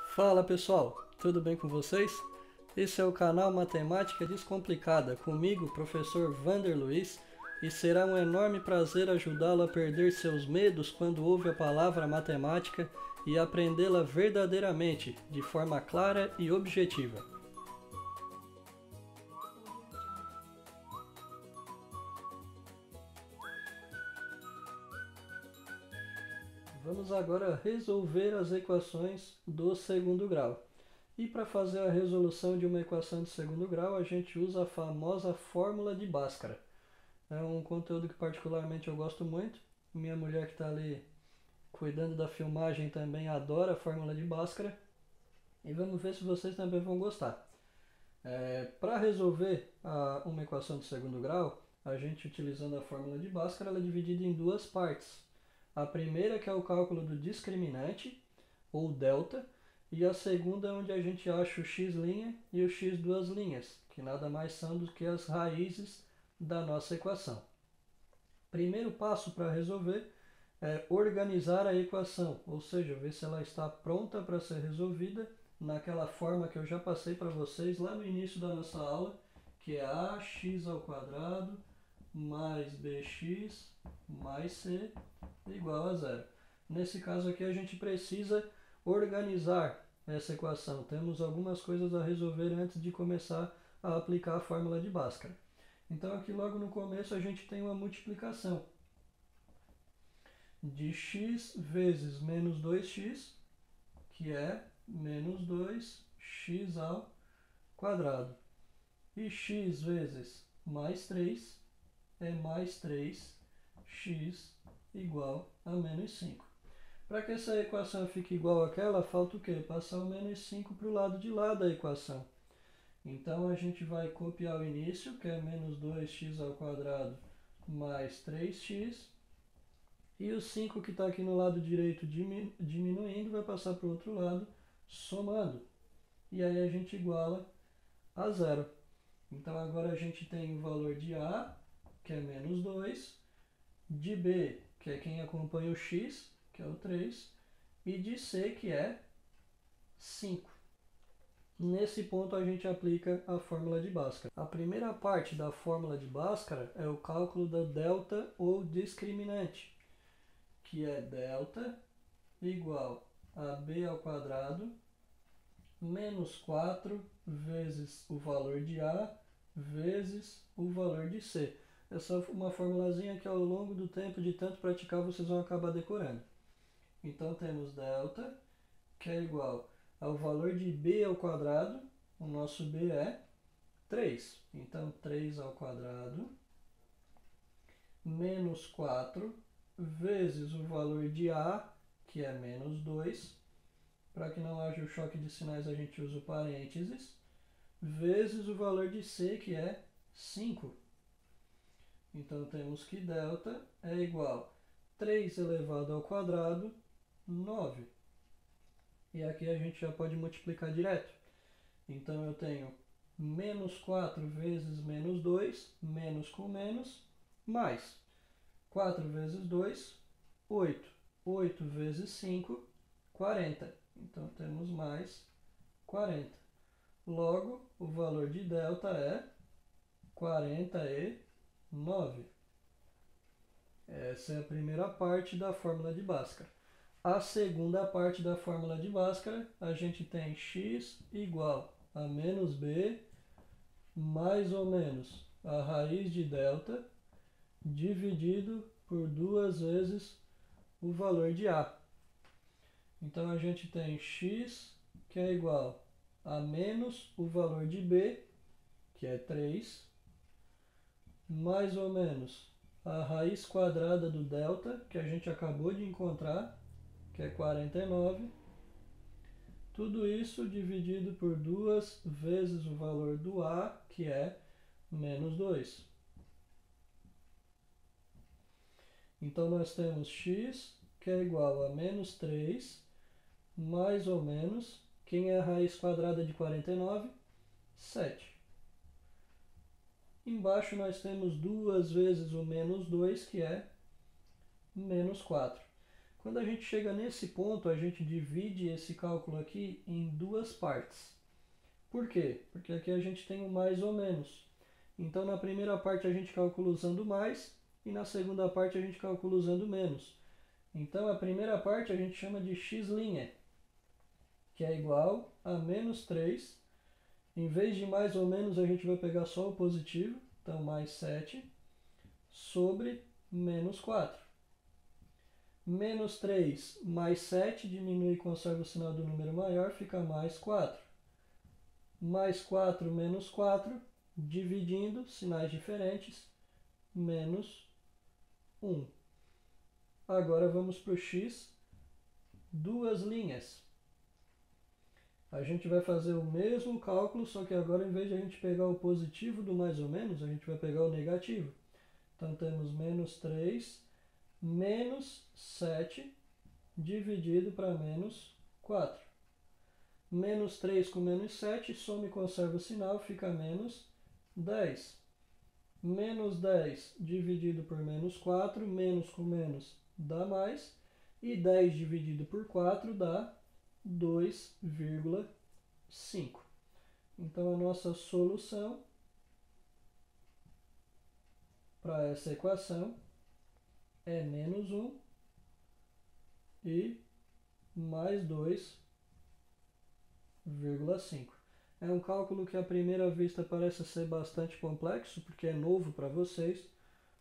Fala pessoal, tudo bem com vocês? Esse é o canal Matemática Descomplicada, comigo, professor Vander Luiz, e será um enorme prazer ajudá-lo a perder seus medos quando ouve a palavra matemática e aprendê-la verdadeiramente, de forma clara e objetiva. Vamos agora resolver as equações do segundo grau. E para fazer a resolução de uma equação de segundo grau, a gente usa a famosa fórmula de Bhaskara. É um conteúdo que particularmente eu gosto muito. Minha mulher que está ali cuidando da filmagem também adora a fórmula de Bhaskara. E vamos ver se vocês também vão gostar. Para resolver uma equação de segundo grau, a gente utilizando a fórmula de Bhaskara, ela é dividida em duas partes. A primeira que é o cálculo do discriminante, ou delta, e a segunda é onde a gente acha o x' e o x duas linhas, que nada mais são do que as raízes da nossa equação. Primeiro passo para resolver é organizar a equação, ou seja, ver se ela está pronta para ser resolvida naquela forma que eu já passei para vocês lá no início da nossa aula, que é ax ao quadrado mais bx mais c igual a zero. Nesse caso aqui a gente precisa organizar essa equação. Temos algumas coisas a resolver antes de começar a aplicar a fórmula de Bhaskara. Então aqui logo no começo a gente tem uma multiplicação de x vezes menos 2x, que é menos 2x ao quadrado. E x vezes mais 3 é mais 3x igual a menos 5. Para que essa equação fique igual àquela, falta o quê? Passar o menos 5 para o lado de lá da equação. Então, a gente vai copiar o início, que é menos 2x ao quadrado mais 3x. E o 5 que está aqui no lado direito diminuindo, vai passar para o outro lado, somando. E aí a gente iguala a zero. Então, agora a gente tem o valor de A, que é menos 2, de B, que é quem acompanha o x, que é o 3, e de C, que é 5. Nesse ponto a gente aplica a fórmula de Bhaskara. A primeira parte da fórmula de Bhaskara é o cálculo da delta ou discriminante, que é delta igual a b ao quadrado menos 4 vezes o valor de A vezes o valor de C. Essa é uma formulazinha que ao longo do tempo de tanto praticar vocês vão acabar decorando. Então temos delta, que é igual ao valor de b ao quadrado, o nosso b é 3. Então 3 ao quadrado menos 4 vezes o valor de A, que é menos 2. Para que não haja o choque de sinais, a gente usa o parênteses, vezes o valor de C, que é 5. Então, temos que delta é igual a 3 elevado ao quadrado, 9. E aqui a gente já pode multiplicar direto. Então, eu tenho menos 4 vezes menos 2, menos com menos, mais 4 vezes 2, 8. 8 vezes 5, 40. Então, temos mais 40. Logo, o valor de delta é 49. Essa é a primeira parte da fórmula de Bhaskara. A segunda parte da fórmula de Bhaskara, a gente tem x igual a menos b mais ou menos a raiz de delta dividido por 2 vezes o valor de A. Então, a gente tem x, que é igual a menos o valor de b, que é 3, mais ou menos a raiz quadrada do delta, que a gente acabou de encontrar, que é 49. Tudo isso dividido por 2 vezes o valor do A, que é menos 2. Então, nós temos x, que é igual a menos 3, mais ou menos, quem é a raiz quadrada de 49? 7. Embaixo nós temos 2 vezes o menos 2, que é menos 4. Quando a gente chega nesse ponto, a gente divide esse cálculo aqui em duas partes. Por quê? Porque aqui a gente tem o mais ou menos. Então, na primeira parte a gente calcula usando mais e na segunda parte a gente calcula usando menos. Então, a primeira parte a gente chama de x', que é igual a menos 3. Em vez de mais ou menos, a gente vai pegar só o positivo, então mais 7, sobre menos 4. Menos 3 mais 7 diminui e conserva o sinal do número maior, fica mais 4. Mais 4 menos 4, dividindo, sinais diferentes, menos 1. Agora vamos para o x, duas linhas. A gente vai fazer o mesmo cálculo, só que agora, em vez de a gente pegar o positivo do mais ou menos, a gente vai pegar o negativo. Então, temos menos 3 menos 7 dividido para menos 4. Menos 3 com menos 7, soma e conserva o sinal, fica menos 10. Menos 10 dividido por menos 4, menos com menos dá mais. E 10 dividido por 4 dá 2,5. Então, a nossa solução para essa equação é menos 1 e mais 2,5. É um cálculo que à primeira vista parece ser bastante complexo, porque é novo para vocês,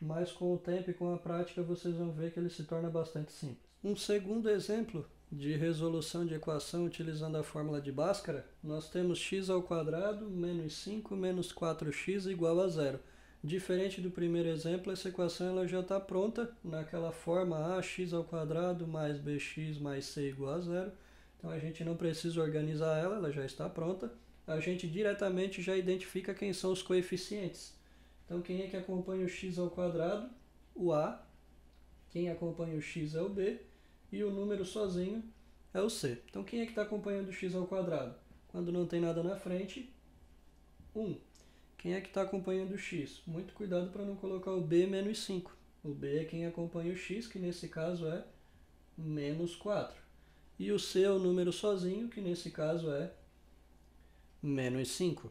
mas com o tempo e com a prática vocês vão ver que ele se torna bastante simples. Um segundo exemplo de resolução de equação utilizando a fórmula de Bhaskara, nós temos x² menos 5 menos 4x igual a 0. Diferente do primeiro exemplo, essa equação ela já está pronta naquela forma ax² mais bx mais c igual a 0. Então a gente não precisa organizar ela, ela já está pronta. A gente diretamente já identifica quem são os coeficientes. Então quem é que acompanha o x²? O a. Quem acompanha o x é o b. E o número sozinho é o c. Então quem é que está acompanhando o x²? Quando não tem nada na frente, 1. Quem é que está acompanhando o x? Muito cuidado para não colocar o b menos 5. O b é quem acompanha o x, que nesse caso é menos 4. E o c é o número sozinho, que nesse caso é menos 5.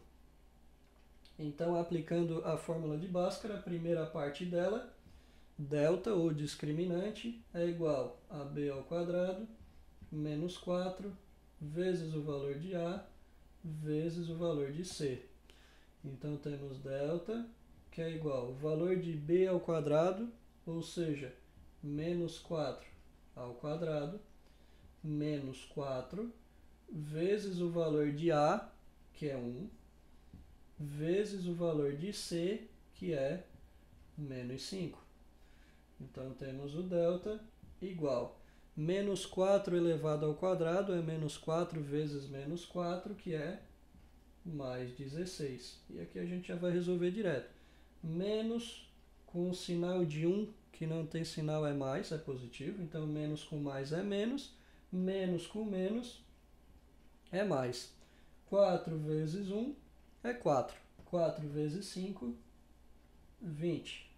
Então, aplicando a fórmula de Bhaskara, a primeira parte dela, delta, ou discriminante, é igual a b² menos 4 vezes o valor de a vezes o valor de c. Então, temos delta, que é igual ao valor de b², ou seja, menos 4 ao quadrado, menos 4, vezes o valor de a, que é 1, vezes o valor de c, que é menos 5. Então, temos o delta igual menos 4 elevado ao quadrado é menos 4 vezes menos 4, que é mais 16. E aqui a gente já vai resolver direto. Menos com o sinal de 1, que não tem sinal, é mais, é positivo. Então, menos com mais é menos. Menos com menos é mais. 4 vezes 1 é 4. 4 vezes 5, 20.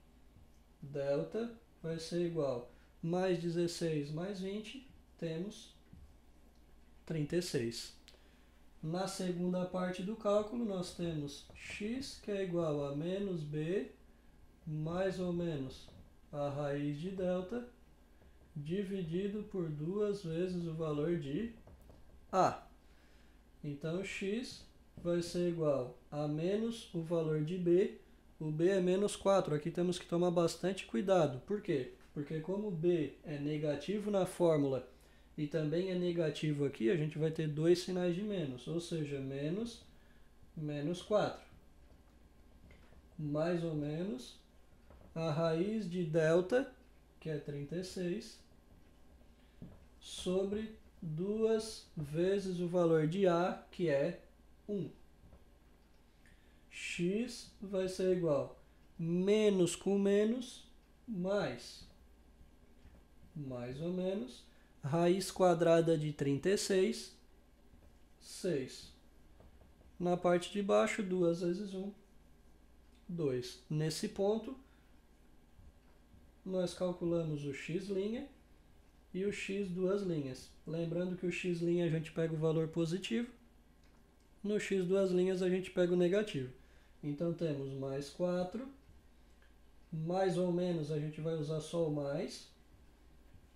Delta vai ser igual a mais 16 mais 20, temos 36. Na segunda parte do cálculo, nós temos x, que é igual a menos b, mais ou menos a raiz de delta, dividido por 2 vezes o valor de a. Então, x vai ser igual a menos o valor de b. O b é menos 4. Aqui temos que tomar bastante cuidado. Por quê? Porque como b é negativo na fórmula e também é negativo aqui, a gente vai ter dois sinais de menos, ou seja, menos 4. Mais ou menos a raiz de delta, que é 36, sobre 2 vezes o valor de a, que é 1. X vai ser igual a menos com menos, mais ou menos, raiz quadrada de 36, 6. Na parte de baixo, 2 vezes 1, 2. Nesse ponto, nós calculamos o x', e o x duas linhas. Lembrando que o x' a gente pega o valor positivo, no x duas linhas a gente pega o negativo. Então temos mais 4, mais ou menos a gente vai usar só o mais,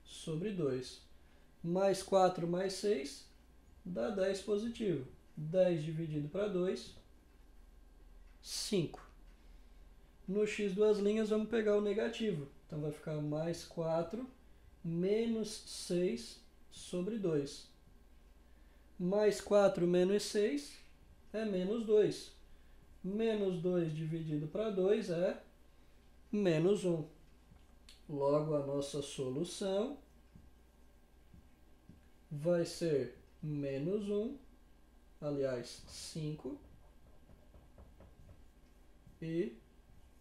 sobre 2. Mais 4 mais 6 dá 10 positivo. 10 dividido para 2, 5. No x duas linhas vamos pegar o negativo. Então vai ficar mais 4 menos 6 sobre 2. Mais 4 menos 6 é menos 2. Menos 2 dividido para 2 é menos 1. Logo, a nossa solução vai ser menos 1, aliás, 5 e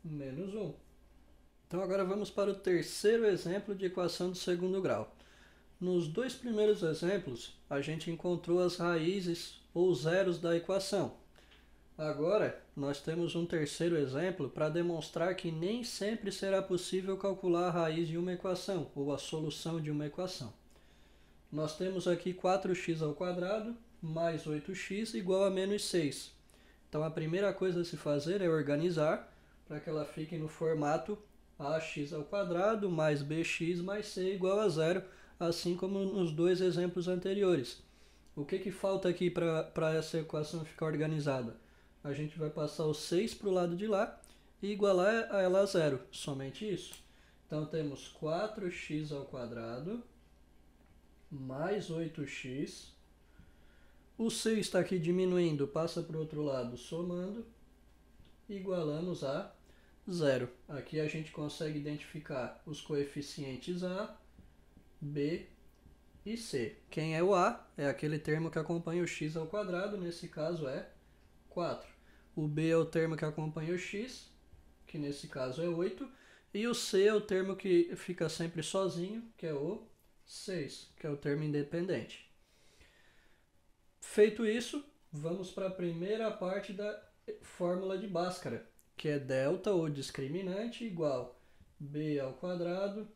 menos 1. Então agora vamos para o terceiro exemplo de equação do segundo grau. Nos dois primeiros exemplos, a gente encontrou as raízes ou zeros da equação. Agora, nós temos um terceiro exemplo para demonstrar que nem sempre será possível calcular a raiz de uma equação, ou a solução de uma equação. Nós temos aqui 4x ao quadrado mais 8x igual a menos 6. Então a primeira coisa a se fazer é organizar para que ela fique no formato ax ao quadrado mais bx mais c igual a 0, assim como nos dois exemplos anteriores. O que falta aqui para essa equação ficar organizada? A gente vai passar o 6 para o lado de lá e igualar a ela a 0, somente isso. Então temos 4x ao quadrado mais 8x. O c está aqui diminuindo, passa para o outro lado somando, igualamos a 0. Aqui a gente consegue identificar os coeficientes a, b e c. Quem é o a? É aquele termo que acompanha o x ao quadrado, nesse caso é 4. O b é o termo que acompanha o x, que nesse caso é 8. E o c é o termo que fica sempre sozinho, que é o 6, que é o termo independente. Feito isso, vamos para a primeira parte da fórmula de Bhaskara, que é delta ou discriminante igual b ao quadrado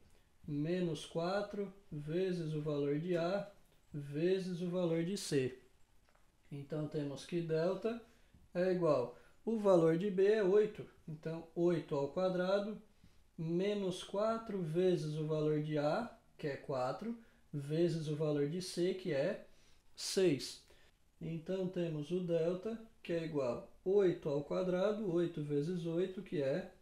menos 4 vezes o valor de a vezes o valor de c. Então temos que delta é igual, o valor de b é 8, então 8 ao quadrado menos 4 vezes o valor de a, que é 4, vezes o valor de c, que é 6. Então temos o delta, que é igual a 8 ao quadrado, 8 vezes 8, que é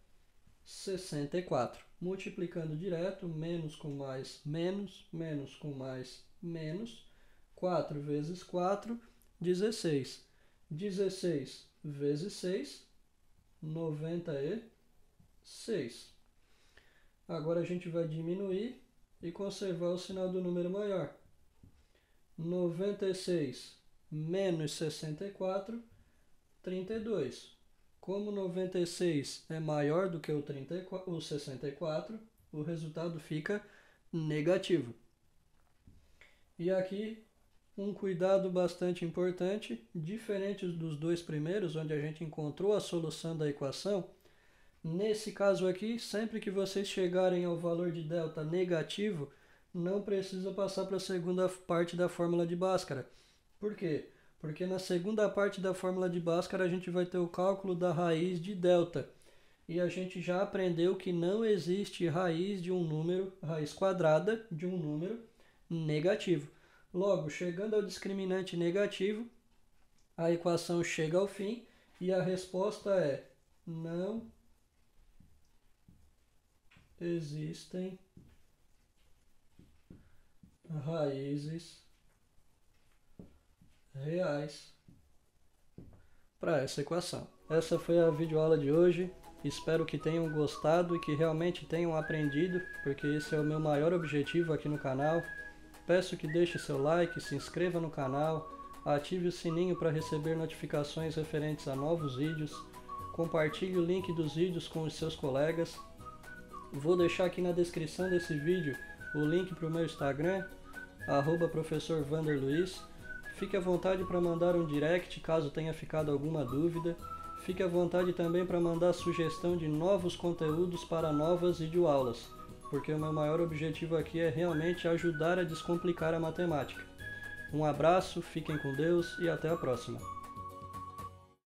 64. Multiplicando direto, menos com mais, menos, menos com mais, menos. 4 vezes 4, 16. 16 vezes 6, 96. Agora a gente vai diminuir e conservar o sinal do número maior. 96 menos 64, 32. Como 96 é maior do que o 64, o resultado fica negativo. E aqui um cuidado bastante importante, diferente dos dois primeiros, onde a gente encontrou a solução da equação. Nesse caso aqui, sempre que vocês chegarem ao valor de delta negativo, não precisa passar para a segunda parte da fórmula de Bhaskara. Por quê? Porque na segunda parte da fórmula de Bhaskara a gente vai ter o cálculo da raiz de delta. E a gente já aprendeu que não existe raiz de um número, raiz quadrada de um número negativo. Logo, chegando ao discriminante negativo, a equação chega ao fim e a resposta é: não existem raízes reais para essa equação. Essa foi a videoaula de hoje. Espero que tenham gostado e que realmente tenham aprendido, porque esse é o meu maior objetivo aqui no canal. Peço que deixe seu like, se inscreva no canal, ative o sininho para receber notificações referentes a novos vídeos, compartilhe o link dos vídeos com os seus colegas. Vou deixar aqui na descrição desse vídeo o link para o meu Instagram, @professorvanderluiz. Fique à vontade para mandar um direct caso tenha ficado alguma dúvida. Fique à vontade também para mandar sugestão de novos conteúdos para novas videoaulas, porque o meu maior objetivo aqui é realmente ajudar a descomplicar a matemática. Um abraço, fiquem com Deus e até a próxima.